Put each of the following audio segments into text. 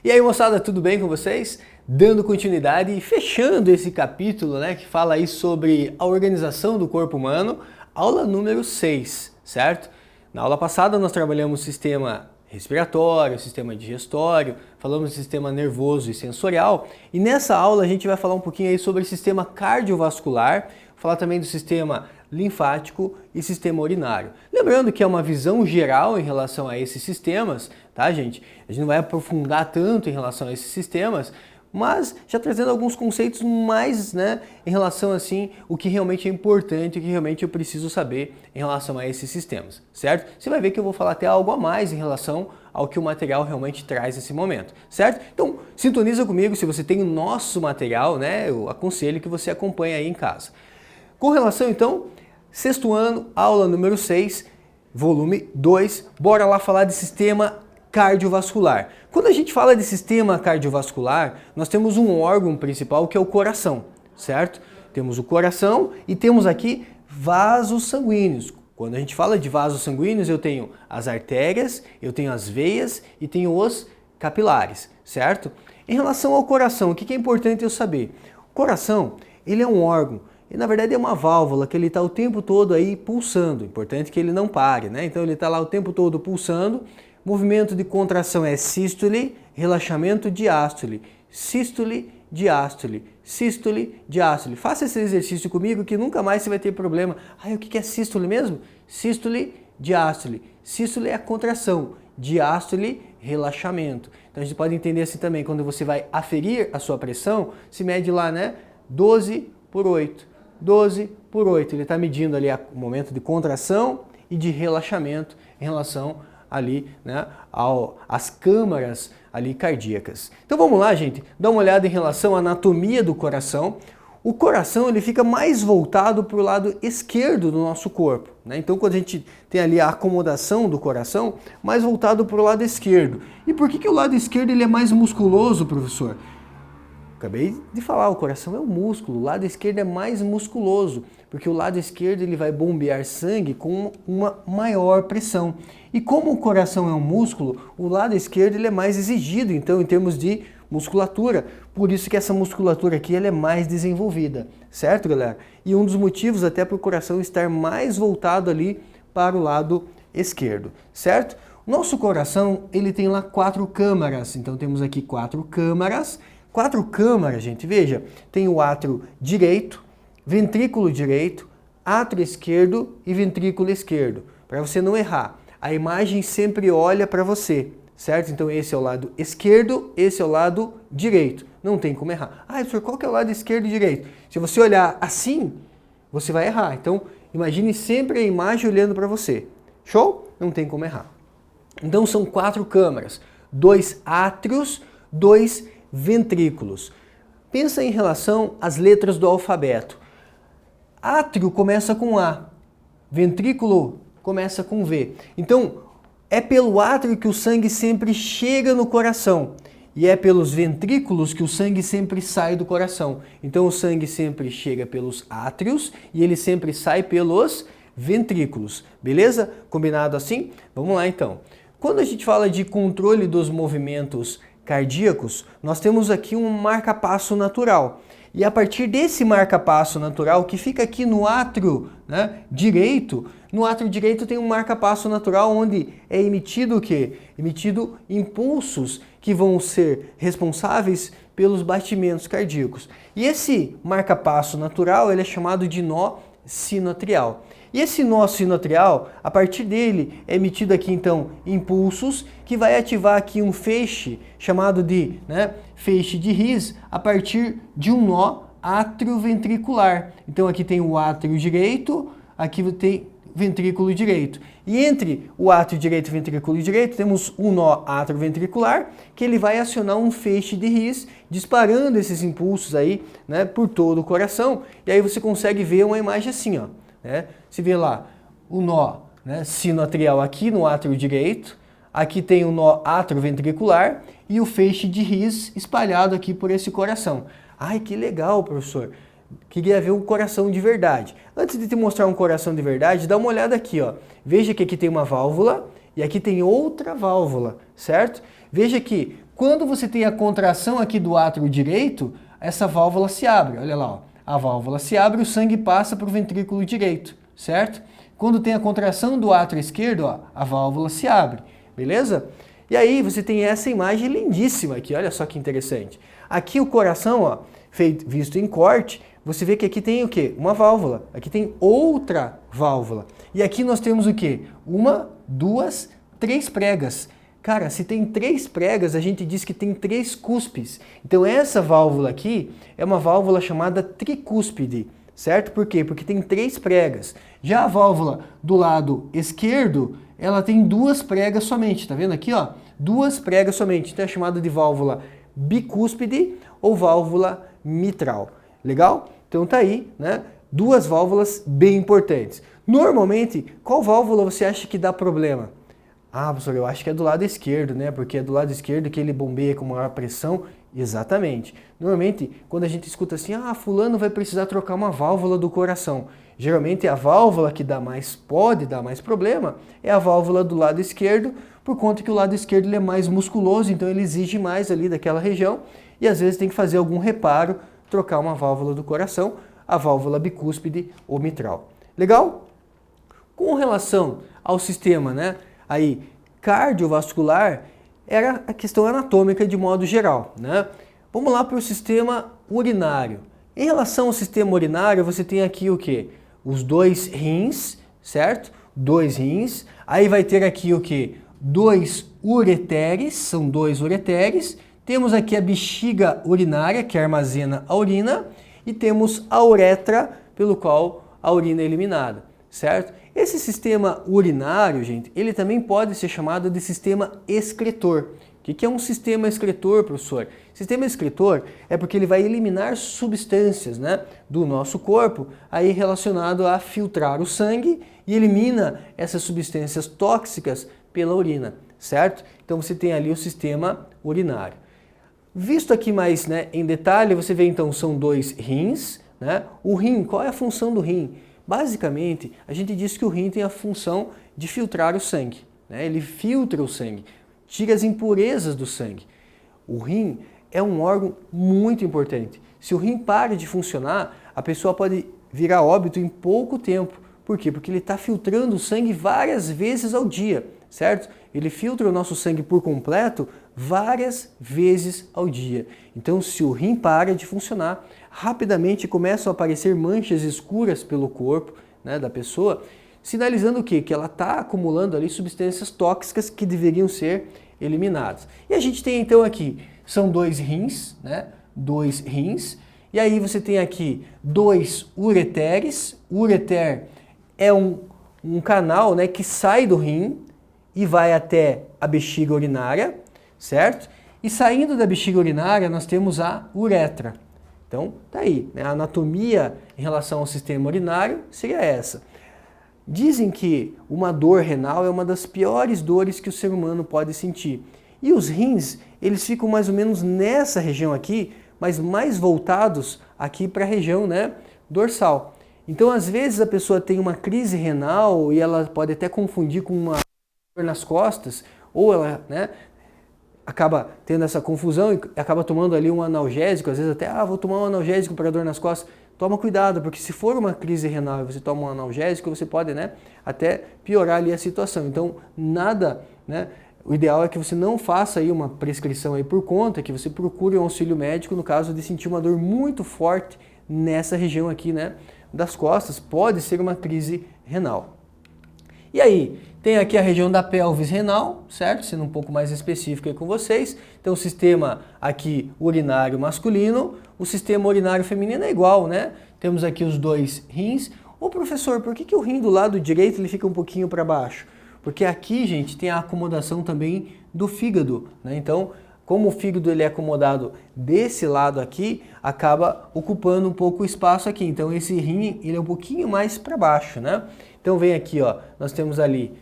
E aí, moçada, tudo bem com vocês? Dando continuidade e fechando esse capítulo, né, que fala aí sobre a organização do corpo humano, aula número 6, certo? Na aula passada nós trabalhamos o sistema respiratório, sistema digestório, falamos do sistema nervoso e sensorial, e nessa aula a gente vai falar um pouquinho aí sobre o sistema cardiovascular, falar também do sistema linfático e sistema urinário. Lembrando que é uma visão geral em relação a esses sistemas, tá, gente? A gente não vai aprofundar tanto em relação a esses sistemas, mas já trazendo alguns conceitos mais, né, em relação assim, o que realmente é importante, o que realmente eu preciso saber em relação a esses sistemas, certo? Você vai ver que eu vou falar até algo a mais em relação ao que o material realmente traz nesse momento, certo? Então, sintoniza comigo, se você tem o nosso material, né, eu aconselho que você acompanhe aí em casa. Com relação, então, sexto ano, aula número 6, volume 2, bora lá falar de sistema cardiovascular. Quando a gente fala de sistema cardiovascular, nós temos um órgão principal que é o coração, certo? Temos o coração e temos aqui vasos sanguíneos. Quando a gente fala de vasos sanguíneos, eu tenho as artérias, eu tenho as veias e tenho os capilares, certo? Em relação ao coração, o que é importante eu saber? O coração, ele é um órgão. E na verdade é uma válvula que ele está o tempo todo aí pulsando. Importante que ele não pare, né? Então ele está lá o tempo todo pulsando. Movimento de contração é sístole, relaxamento diástole. Sístole, diástole. Sístole, diástole. Faça esse exercício comigo que nunca mais você vai ter problema. Ah, o que é sístole mesmo? Sístole, diástole. Sístole é a contração. Diástole, relaxamento. Então a gente pode entender assim também. Quando você vai aferir a sua pressão, se mede lá, né? 12 por 8. 12 por 8. Ele está medindo ali o momento de contração e de relaxamento em relação ali, né, às câmaras ali cardíacas. Então vamos lá, gente, dá uma olhada em relação à anatomia do coração. O coração ele fica mais voltado para o lado esquerdo do nosso corpo, né? Então quando a gente tem ali a acomodação do coração, mais voltado para o lado esquerdo. E por que o lado esquerdo ele é mais musculoso, professor? Acabei de falar, o coração é um músculo, o lado esquerdo é mais musculoso, porque o lado esquerdo ele vai bombear sangue com uma maior pressão. E como o coração é um músculo, o lado esquerdo ele é mais exigido, então, em termos de musculatura. Por isso que essa musculatura aqui ela é mais desenvolvida, certo, galera? E um dos motivos até para o coração estar mais voltado ali para o lado esquerdo, certo? Nosso coração, ele tem lá 4 câmaras, então temos aqui 4 câmaras. 4 câmaras, gente, veja, tem o átrio direito, ventrículo direito, átrio esquerdo e ventrículo esquerdo, para você não errar. A imagem sempre olha para você, certo? Então esse é o lado esquerdo, esse é o lado direito, não tem como errar. Ah, professor, qual que é o lado esquerdo e direito? Se você olhar assim, você vai errar. Então imagine sempre a imagem olhando para você. Show? Não tem como errar. Então são 4 câmaras, 2 átrios, 2 ventrículos. Pensa em relação às letras do alfabeto. Átrio começa com A, ventrículo começa com V. Então, é pelo átrio que o sangue sempre chega no coração e é pelos ventrículos que o sangue sempre sai do coração. Então, o sangue sempre chega pelos átrios e ele sempre sai pelos ventrículos. Beleza? Combinado assim? Vamos lá então. Quando a gente fala de controle dos movimentos cardíacos, nós temos aqui um marca-passo natural. E a partir desse marca-passo natural, que fica aqui no átrio, né, direito, no átrio direito tem um marca-passo natural onde é emitido o quê? Emitido impulsos que vão ser responsáveis pelos batimentos cardíacos. E esse marca-passo natural ele é chamado de nó sinoatrial. E esse nó sinoatrial, a partir dele é emitido aqui então impulsos que vai ativar aqui um feixe chamado de, né, feixe de His a partir de um nó atrioventricular. Então aqui tem o átrio direito, aqui tem ventrículo direito. E entre o átrio direito e o ventrículo direito temos um nó atrioventricular que ele vai acionar um feixe de His disparando esses impulsos aí, né, por todo o coração. E aí você consegue ver uma imagem assim, ó. Né? Se vê lá o nó, né, sinoatrial aqui no átrio direito, aqui tem o nó atrioventricular e o feixe de His espalhado aqui por esse coração. Ai, que legal, professor. Queria ver um coração de verdade. Antes de te mostrar um coração de verdade, dá uma olhada aqui, ó. Veja que aqui tem uma válvula e aqui tem outra válvula, certo? Veja que Quando você tem a contração aqui do átrio direito, essa válvula se abre. Olha lá, ó. A válvula se abre e o sangue passa para o ventrículo direito, certo? Quando tem a contração do átrio esquerdo, ó, a válvula se abre, beleza? E aí você tem essa imagem lindíssima aqui, olha só que interessante. Aqui o coração, ó, visto em corte, você vê que aqui tem o quê? Uma válvula. Aqui tem outra válvula. E aqui nós temos o quê? Uma, duas, três pregas. Cara, se tem 3 pregas, a gente diz que tem 3 cúspides. Então essa válvula aqui é uma válvula chamada tricúspide, certo? Por quê? Porque tem 3 pregas. Já a válvula do lado esquerdo, ela tem 2 pregas somente, tá vendo aqui, ó? 2 pregas somente. Então é chamada de válvula bicúspide ou válvula mitral. Legal? Então tá aí, né? 2 válvulas bem importantes. Normalmente, qual válvula você acha que dá problema? Ah, professor, eu acho que é do lado esquerdo, né? Porque é do lado esquerdo que ele bombeia com maior pressão. Exatamente. Normalmente, quando a gente escuta assim, ah, fulano vai precisar trocar uma válvula do coração. Geralmente a válvula que pode dar mais problema é a válvula do lado esquerdo, por conta que o lado esquerdo ele é mais musculoso, então ele exige mais ali daquela região e às vezes tem que fazer algum reparo, trocar uma válvula do coração, a válvula bicúspide ou mitral. Legal? Com relação ao sistema, né? Aí, cardiovascular era a questão anatômica de modo geral, né? Vamos lá para o sistema urinário. Em relação ao sistema urinário, você tem aqui o quê? Os 2 rins, certo? 2 rins. Aí vai ter aqui o quê? 2 ureteres, são 2 ureteres. Temos aqui a bexiga urinária, que armazena a urina. E temos a uretra, pelo qual a urina é eliminada, certo? Esse sistema urinário, gente, ele também pode ser chamado de sistema excretor. O que é um sistema excretor, professor? Sistema excretor é porque ele vai eliminar substâncias, né, do nosso corpo, aí relacionado a filtrar o sangue e elimina essas substâncias tóxicas pela urina, certo? Então você tem ali o sistema urinário. Visto aqui mais, né, em detalhe, você vê então são 2 rins, né? O rim, qual é a função do rim? Basicamente, a gente diz que o rim tem a função de filtrar o sangue, né? Ele filtra o sangue, tira as impurezas do sangue. O rim é um órgão muito importante. Se o rim para de funcionar, a pessoa pode vir a óbito em pouco tempo. Por quê? Porque ele está filtrando o sangue várias vezes ao dia, certo? Ele filtra o nosso sangue por completo várias vezes ao dia. Então, se o rim para de funcionar, rapidamente começam a aparecer manchas escuras pelo corpo, né, da pessoa, sinalizando o quê? Que ela está acumulando ali substâncias tóxicas que deveriam ser eliminadas. E a gente tem então aqui, são 2 rins, né? 2 rins, e aí você tem aqui 2 ureteres. O ureter é um canal, né, que sai do rim e vai até a bexiga urinária, certo? E saindo da bexiga urinária nós temos a uretra. Então, tá aí, né? A anatomia em relação ao sistema urinário seria essa. Dizem que uma dor renal é uma das piores dores que o ser humano pode sentir. E os rins, eles ficam mais ou menos nessa região aqui, mas mais voltados aqui para a região, né, dorsal. Então, às vezes a pessoa tem uma crise renal e ela pode até confundir com uma dor nas costas, ou ela, né, acaba tendo essa confusão e acaba tomando ali um analgésico, às vezes até, vou tomar um analgésico para dor nas costas. Toma cuidado, porque se for uma crise renal e você toma um analgésico, você pode, né, até piorar ali a situação. Então, nada, né, o ideal é que você não faça aí uma prescrição aí por conta, que você procure um auxílio médico no caso de sentir uma dor muito forte nessa região aqui, né, das costas, pode ser uma crise renal. E aí, tem aqui a região da pelvis renal, certo? Sendo um pouco mais específico aí com vocês. Então, o sistema aqui urinário masculino, o sistema urinário feminino é igual, né? Temos aqui os 2 rins. Ô professor, por que o rim do lado direito ele fica um pouquinho para baixo? Porque aqui, gente, tem a acomodação também do fígado, né? Então, como o fígado ele é acomodado desse lado aqui, acaba ocupando um pouco o espaço aqui. Então, esse rim ele é um pouquinho mais para baixo, né? Então, vem aqui, ó, nós temos ali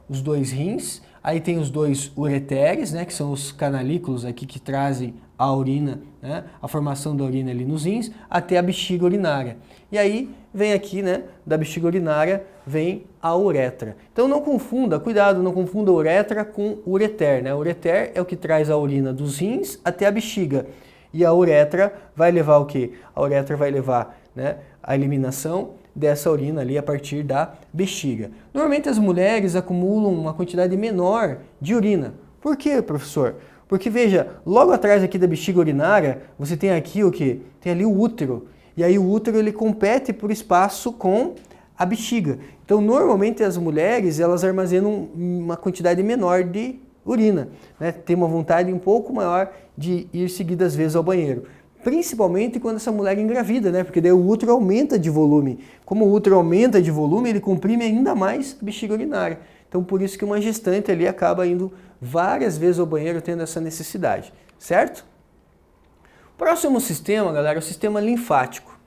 os dois rins, aí tem os dois ureteres, né, que são os canalículos aqui que trazem a urina, né, a formação da urina ali nos rins, até a bexiga urinária. E aí vem aqui, né, da bexiga urinária, vem a uretra. Então não confunda, cuidado, não confunda uretra com ureter, né? O ureter é o que traz a urina dos rins até a bexiga. E a uretra vai levar o quê? A uretra vai levar, né, a eliminação dessa urina ali a partir da bexiga. Normalmente as mulheres acumulam uma quantidade menor de urina. Por quê, professor? Porque veja, logo atrás aqui da bexiga urinária, você tem aqui o quê? Tem ali o útero. E aí o útero ele compete por espaço com a bexiga. Então normalmente as mulheres elas armazenam uma quantidade menor de urina, né? Tem uma vontade um pouco maior de ir seguidas vezes ao banheiro. Principalmente quando essa mulher engravida, né? Porque daí o útero aumenta de volume. Como o útero aumenta de volume, ele comprime ainda mais a bexiga urinária. Então por isso que uma gestante ali acaba indo várias vezes ao banheiro tendo essa necessidade, certo? Próximo sistema, galera, é o sistema linfático.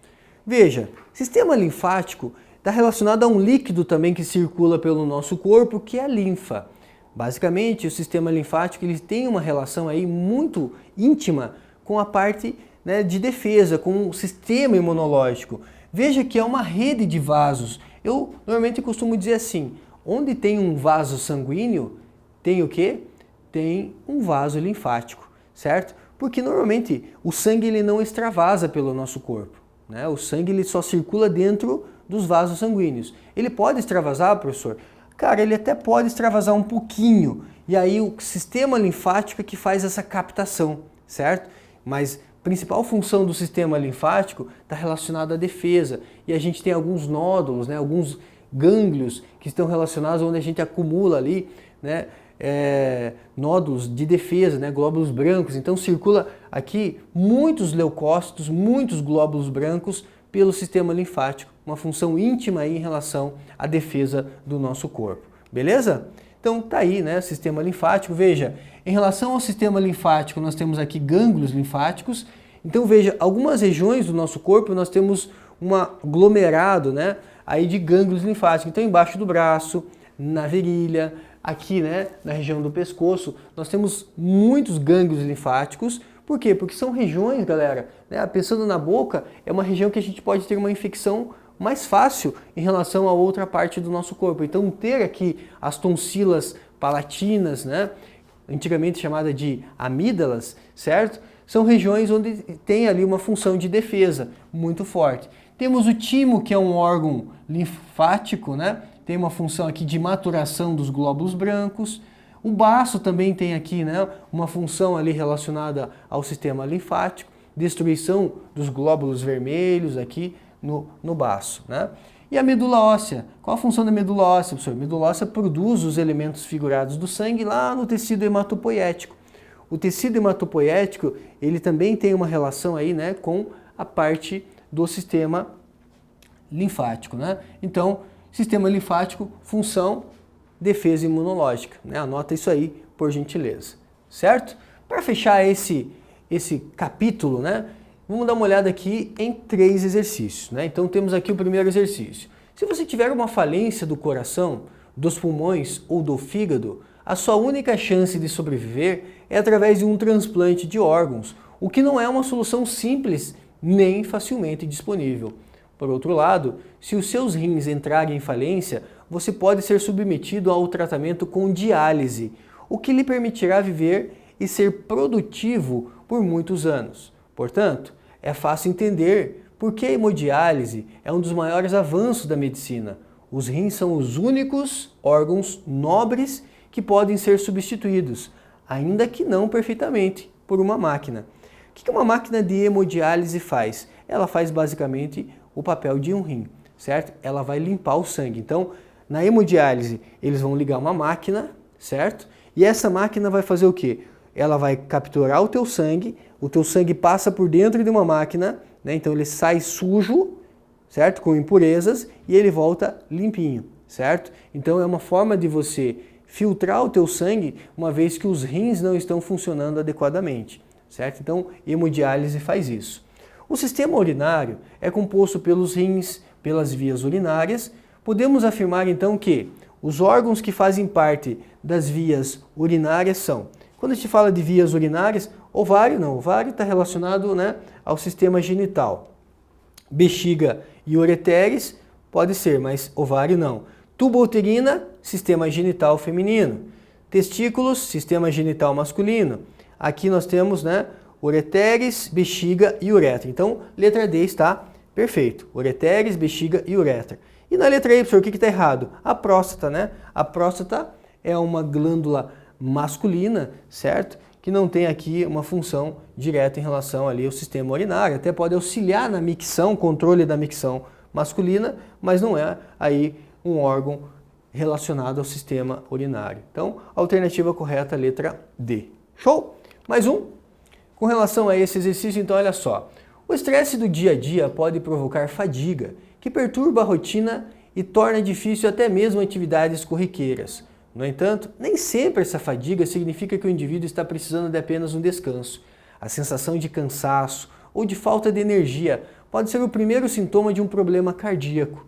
Veja, sistema linfático está relacionado a um líquido também que circula pelo nosso corpo, que é a linfa. Basicamente, o sistema linfático ele tem uma relação aí muito íntima com a parte, né, de defesa, com o sistema imunológico. Veja que é uma rede de vasos. Eu normalmente costumo dizer assim, onde tem um vaso sanguíneo, tem o quê? Tem um vaso linfático, certo? Porque normalmente o sangue ele não extravasa pelo nosso corpo, né? O sangue ele só circula dentro dos vasos sanguíneos. Ele pode extravasar, professor? Cara, ele até pode extravasar um pouquinho. E aí o sistema linfático é que faz essa captação, certo? Mas a principal função do sistema linfático está relacionada à defesa. E a gente tem alguns nódulos, né, alguns gânglios que estão relacionados onde a gente acumula ali, né, nódulos de defesa, né, glóbulos brancos. Então circula aqui muitos leucócitos, muitos glóbulos brancos pelo sistema linfático. Uma função íntima aí em relação à defesa do nosso corpo. Beleza? Então tá aí, né, sistema linfático. Veja, em relação ao sistema linfático, nós temos aqui gânglios linfáticos. Então veja, algumas regiões do nosso corpo nós temos um aglomerado, né, aí de gânglios linfáticos. Então embaixo do braço, na virilha, aqui, né, na região do pescoço, nós temos muitos gânglios linfáticos. Por quê? Porque são regiões, galera, né, pensando na boca, é uma região que a gente pode ter uma infecção mais fácil em relação a outra parte do nosso corpo. Então ter aqui as tonsilas palatinas, né, antigamente chamada de amígdalas, certo? São regiões onde tem ali uma função de defesa muito forte. Temos o timo, que é um órgão linfático, né? Tem uma função aqui de maturação dos glóbulos brancos. O baço também tem aqui, né, uma função ali relacionada ao sistema linfático, destruição dos glóbulos vermelhos aqui no baço, né? E a medula óssea? Qual a função da medula óssea, professor? A medula óssea produz os elementos figurados do sangue lá no tecido hematopoético. O tecido hematopoético, ele também tem uma relação aí, né, com a parte do sistema linfático, né? Então, sistema linfático, função, defesa imunológica, né? Anota isso aí, por gentileza, certo? Para fechar esse capítulo, né, vamos dar uma olhada aqui em 3 exercícios, né? Então temos aqui o primeiro exercício. Se você tiver uma falência do coração, dos pulmões ou do fígado, a sua única chance de sobreviver é através de um transplante de órgãos, o que não é uma solução simples nem facilmente disponível. Por outro lado, se os seus rins entrarem em falência, você pode ser submetido ao tratamento com diálise, o que lhe permitirá viver e ser produtivo por muitos anos. Portanto, é fácil entender por que a hemodiálise é um dos maiores avanços da medicina. Os rins são os únicos órgãos nobres que podem ser substituídos, ainda que não perfeitamente, por uma máquina. O que uma máquina de hemodiálise faz? Ela faz basicamente o papel de um rim, certo? Ela vai limpar o sangue. Então, na hemodiálise, eles vão ligar uma máquina, certo? E essa máquina vai fazer o quê? Ela vai capturar o teu sangue passa por dentro de uma máquina, né? Então ele sai sujo, certo? Com impurezas, e ele volta limpinho, certo? Então é uma forma de você filtrar o teu sangue, uma vez que os rins não estão funcionando adequadamente, certo? Então, hemodiálise faz isso. O sistema urinário é composto pelos rins, pelas vias urinárias. Podemos afirmar então que Os órgãos que fazem parte das vias urinárias são, quando a gente fala de vias urinárias, ovário não, ovário está relacionado, né, ao sistema genital. Bexiga e ureteres pode ser, mas ovário não. Tubo uterina, sistema genital feminino. Testículos, sistema genital masculino. Aqui nós temos, né, ureteres, bexiga e uretra. Então, letra D está perfeito. Ureteres, bexiga e uretra. E na letra E, professor, o que está errado? A próstata, né? A próstata é uma glândula masculina, certo? Que não tem aqui uma função direta em relação ali ao sistema urinário. Até pode auxiliar na micção, controle da micção masculina, mas não é aí um órgão relacionado ao sistema urinário. Então, a alternativa correta, letra D. Show? Mais um? Com relação a esse exercício, então, olha só. O estresse do dia a dia pode provocar fadiga, que perturba a rotina e torna difícil até mesmo atividades corriqueiras. No entanto, nem sempre essa fadiga significa que o indivíduo está precisando de apenas um descanso. A sensação de cansaço ou de falta de energia pode ser o primeiro sintoma de um problema cardíaco,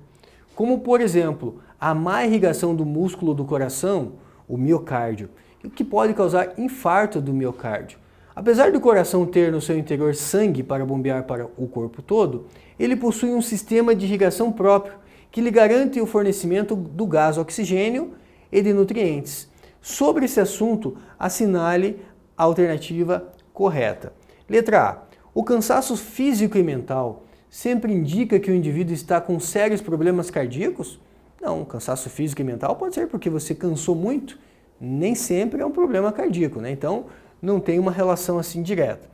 como, por exemplo, a má irrigação do músculo do coração, o miocárdio, o que pode causar infarto do miocárdio. Apesar do coração ter no seu interior sangue para bombear para o corpo todo, ele possui um sistema de irrigação próprio que lhe garante o fornecimento do gás oxigênio e de nutrientes. Sobre esse assunto, assinale a alternativa correta. Letra A. O cansaço físico e mental sempre indica que o indivíduo está com sérios problemas cardíacos? Não, cansaço físico e mental pode ser porque você cansou muito, nem sempre é um problema cardíaco, né? Então, não tem uma relação assim direta.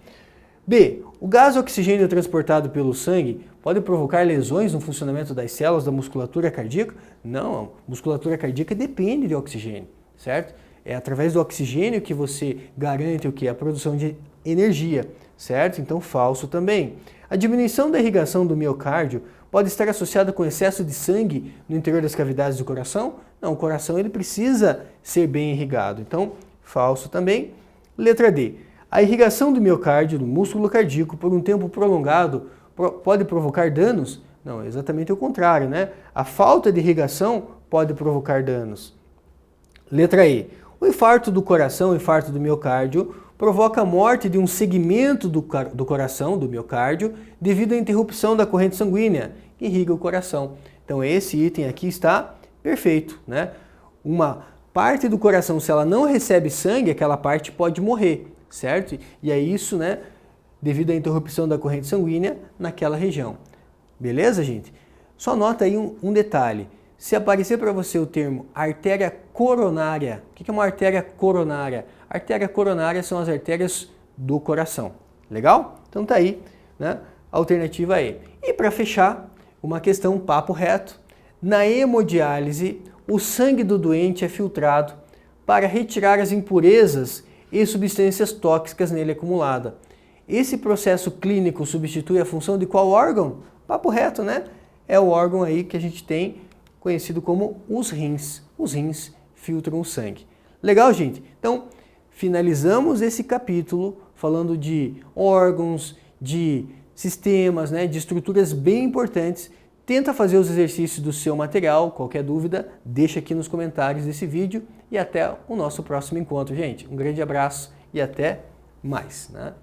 B. O gás oxigênio transportado pelo sangue pode provocar lesões no funcionamento das células da musculatura cardíaca? Não, a musculatura cardíaca depende de oxigênio, certo? É através do oxigênio que você garante o que? A produção de energia, certo? Então, falso também. A diminuição da irrigação do miocárdio pode estar associada com excesso de sangue no interior das cavidades do coração? Não, o coração ele precisa ser bem irrigado. Então, falso também. Letra D. A irrigação do miocárdio, do músculo cardíaco, por um tempo prolongado pode provocar danos? Não, é exatamente o contrário, né? A falta de irrigação pode provocar danos. Letra E. O infarto do coração, o infarto do miocárdio, provoca a morte de um segmento do coração, do miocárdio, devido à interrupção da corrente sanguínea que irriga o coração. Então esse item aqui está perfeito, né? Uma parte do coração, se ela não recebe sangue, aquela parte pode morrer, certo? E é isso, né, devido à interrupção da corrente sanguínea naquela região. Beleza, gente? Só nota aí um detalhe. Se aparecer para você o termo artéria coronária, o que é uma artéria coronária? Artéria coronária são as artérias do coração. Legal? Então tá aí, né? Alternativa E. E para fechar, uma questão papo reto. Na hemodiálise, o sangue do doente é filtrado para retirar as impurezas e substâncias tóxicas nele acumuladas. Esse processo clínico substitui a função de qual órgão? Papo reto, né? É o órgão aí que a gente tem conhecido como os rins. Os rins filtram o sangue. Legal, gente? Então, finalizamos esse capítulo falando de órgãos, de sistemas, né, de estruturas bem importantes. Tenta fazer os exercícios do seu material. Qualquer dúvida, deixa aqui nos comentários desse vídeo e até o nosso próximo encontro, gente. Um grande abraço e até mais, né?